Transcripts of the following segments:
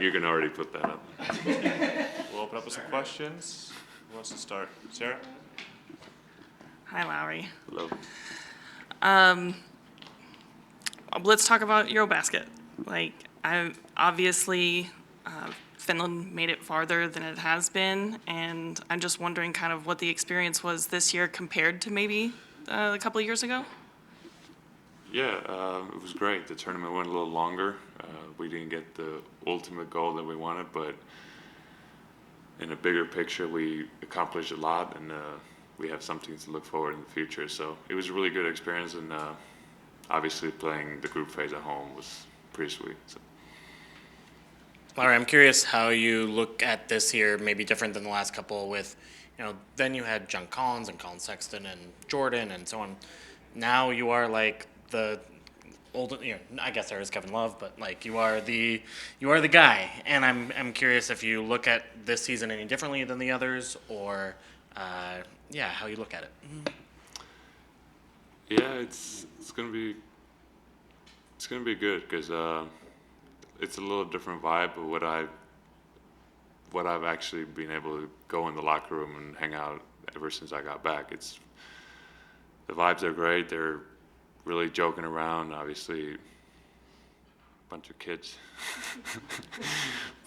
You can already put that up. We'll open up with some questions. Who wants to start? Sarah? Hi, Lowry. Hello. Let's talk about EuroBasket. Obviously, Finland made it farther than it has been, and I'm just wondering kind of what the experience was this year compared to maybe a couple of years ago. Yeah, it was great. The tournament went a little longer. We didn't get the ultimate goal that we wanted, but in a bigger picture, we accomplished a lot, and we have something to look forward in the future. So it was a really good experience, and obviously playing the group phase at home was pretty sweet. So. Laura, I'm curious how you look at this year, maybe different than the last couple with, then you had John Collins and Colin Sexton and Jordan and so on. Now you are like the old, I guess there is Kevin Love, but like you are the guy. And I'm curious if you look at this season any differently than the others, or how you look at it. Yeah, it's gonna be good because it's a little different vibe of what I've actually been able to go in the locker room and hang out ever since I got back. The vibes are great. They're really joking around. Obviously, a bunch of kids,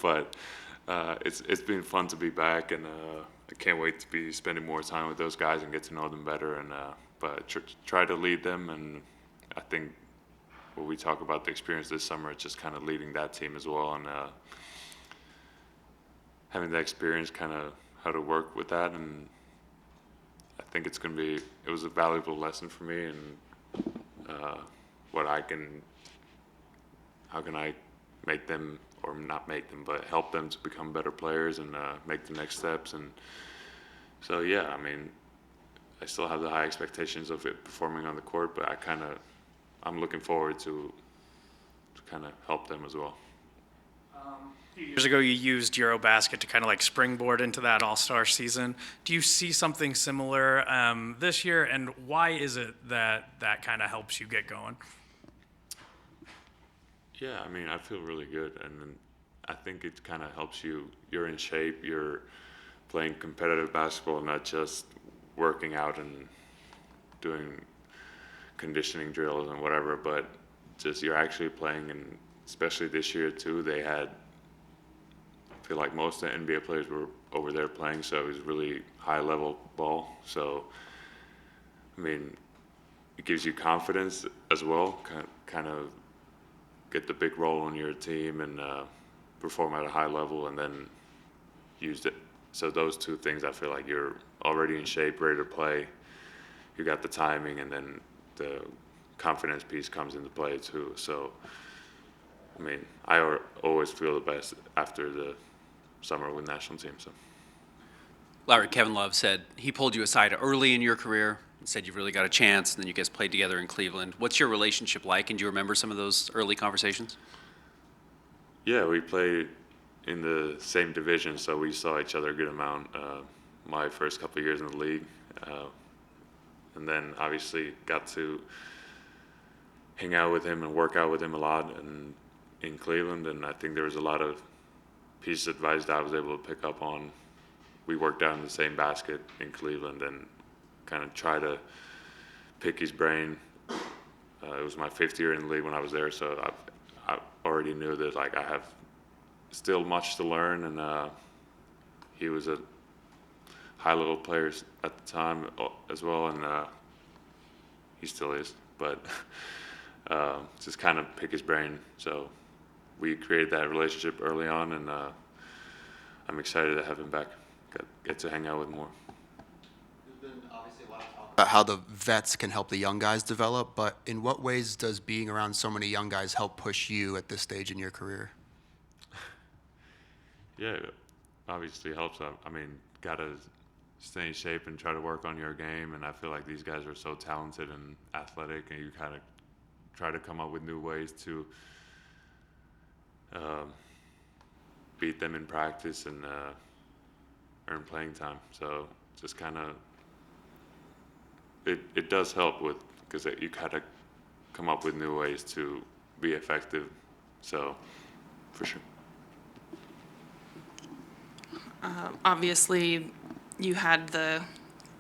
but it's been fun to be back, and I can't wait to be spending more time with those guys and get to know them better. And but try to lead them, and I think when we talk about the experience this summer, it's just kind of leading that team as well, and having that experience, kind of how to work with that. And I think it was a valuable lesson for me, and how can I make them, or not make them, but help them to become better players and make the next steps. And so, yeah, I mean, I still have the high expectations of it performing on the court, but I'm looking forward to kind of help them as well. A few years ago, you used EuroBasket to kind of like springboard into that All-Star season. Do you see something similar this year, and why is it that kind of helps you get going? Yeah, I mean, I feel really good, and I think it kind of helps you. You're in shape. You're playing competitive basketball, not just working out and doing conditioning drills and whatever, but just you're actually playing. And especially this year too, I feel like most of the NBA players were over there playing, so it was really high level ball. So I mean, it gives you confidence as well, kind of get the big role on your team and perform at a high level, and then use it. So those two things, I feel like you're already in shape, ready to play. You got the timing, and then the confidence piece comes into play too. So, I mean, I always feel the best after the summer with national team. So, Larry, Kevin Love said he pulled you aside early in your career and said you've really got a chance, and then you guys played together in Cleveland. What's your relationship like, and do you remember some of those early conversations? yeah, we played in the same division, so we saw each other a good amount my first couple of years in the league. And then obviously got to hang out with him and work out with him a lot in Cleveland, and I think there was a lot of pieces of advice that I was able to pick up on. We worked out in the same basket in Cleveland and kind of try to pick his brain. It was my 5th year in the league when I was there, so I already knew that like I have still much to learn, and he was a high-level player at the time as well, and he still is. But just kind of pick his brain. So we created that relationship early on, and I'm excited to have him back. Get to hang out with more. There's been obviously a lot of talk about how the vets can help the young guys develop, but in what ways does being around so many young guys help push you at this stage in your career? Yeah, it obviously helps. I mean, gotta stay in shape and try to work on your game. And I feel like these guys are so talented and athletic, and you kind of try to come up with new ways to beat them in practice and earn playing time. So just kind of, it does help with, because you kind of come up with new ways to be effective. So for sure. Obviously, you had the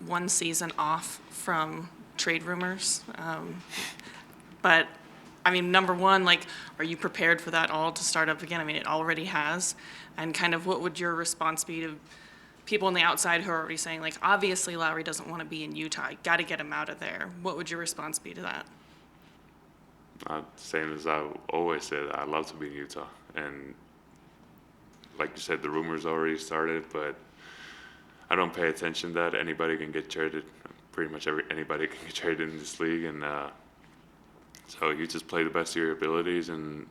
one season off from trade rumors. But, I mean, number one, like, are you prepared for that all to start up again? I mean, it already has. And kind of what would your response be to people on the outside who are already saying, like, obviously Lowry doesn't want to be in Utah. Got to get him out of there. What would your response be to that? Same as I always said, I love to be in Utah. And like you said, the rumors already started, but I don't pay attention to that. Anybody can get traded. Pretty much anybody can get traded in this league. And so you just play the best of your abilities and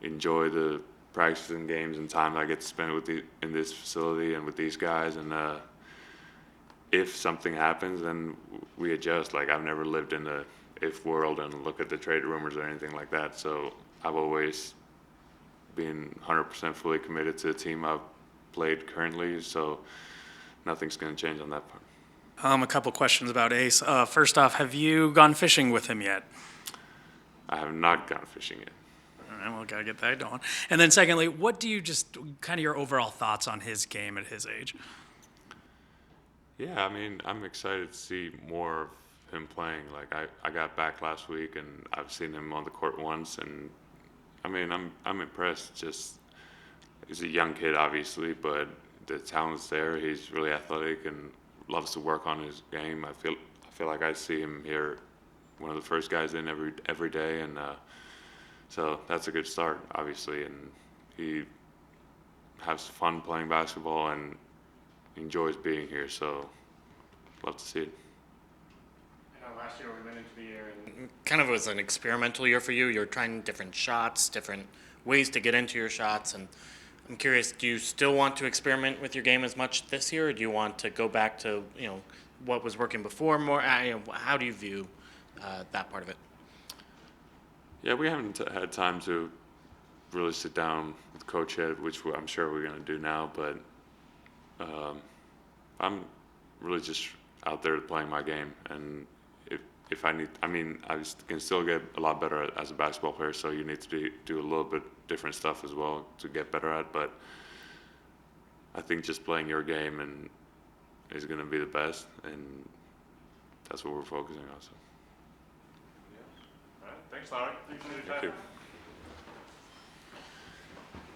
enjoy the practices and games and time I get to spend in this facility and with these guys. And if something happens, then we adjust. Like, I've never lived in the if world and look at the trade rumors or anything like that. So I've always been 100% fully committed to the team I've played currently. So nothing's going to change on that part. A couple questions about Ace. First off, have you gone fishing with him yet? I have not gone fishing yet. All right, well, gotta get that going. And then secondly, what do you just kind of your overall thoughts on his game at his age? Yeah, I mean, I'm excited to see more of him playing. Like, I got back last week and I've seen him on the court once, and I mean, I'm impressed. Just, he's a young kid, obviously, but the talent's there. He's really athletic and loves to work on his game. I feel like I see him here, one of the first guys in every day, and so that's a good start, obviously. And he has fun playing basketball and enjoys being here. So love to see it. Last year we went into the year and kind of was an experimental year for you. You're trying different shots, different ways to get into your shots, and I'm curious, do you still want to experiment with your game as much this year, or do you want to go back to, what was working before more? How do you view that part of it? Yeah, we haven't had time to really sit down with Coach yet, which I'm sure we're going to do now, but I'm really just out there playing my game. And if I need, I mean, can still get a lot better as a basketball player, so you need to do a little bit different stuff as well to get better at. But I think just playing your game and is going to be the best, and that's what we're focusing on. So. All right, thanks, Lowry. Thanks for your time. Thank you.